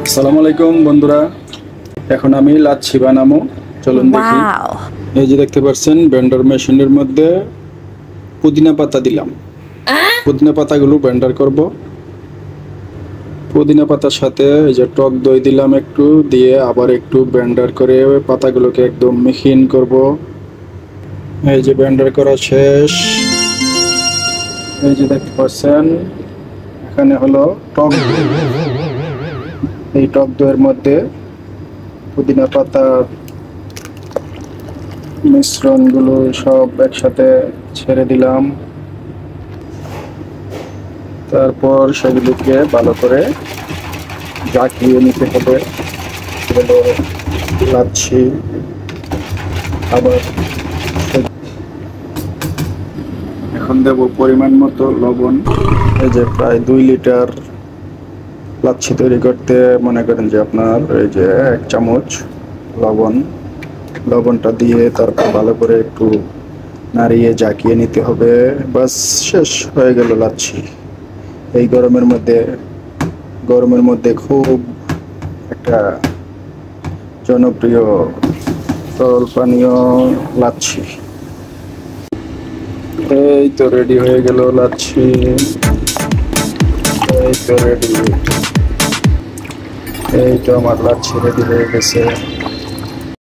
আসসালামু আলাইকুম বন্ধুরা, এখন আমি লাচ্ছি বানাবো। চলুন দেখি। এই যে দেখতে পাচ্ছেন ব্লেন্ডার মেশিনের মধ্যে পুদিনা পাতা দিলাম। পুদিনা পাতাগুলো ব্লেন্ডার করব। পুদিনা পাতার সাথে এই যে টক দই দিলাম একটু, দিয়ে আবার একটু ব্লেন্ডার করে পাতাগুলোকে একদম মিহিন করব। এই যে ব্লেন্ডার করা শেষ। এই যে দেখতে পাচ্ছেন এখানে হলো টক দই। এই টক দইয়ের মধ্যে পুদিনা পাতার মিশ্রণগুলো সব একসাথে ছেড়ে দিলাম। তারপর সেগুলিকে ভালো করে জাকিয়ে নিতে হবে। লাচ্ছি আবার এখন দেব পরিমাণ মতো লবণ। এই যে প্রায় 2 লিটার লাচ্ছি তৈরি করতে মনে করেন যে আপনার এই যে 1 চামচ লবণটা দিয়ে তারপর ভালো করে একটু নাড়িয়ে জাকিয়ে নিতে হবে। বাস, শেষ হয়ে গেল লাচ্ছি। এই গরমের মধ্যে খুব একটা জনপ্রিয় তরল পানীয় লাচ্ছি। এই তো রেডি হয়ে গেল লাচ্ছি। এই তো আমার লাচ্ছি রেডি হয়ে গেছে।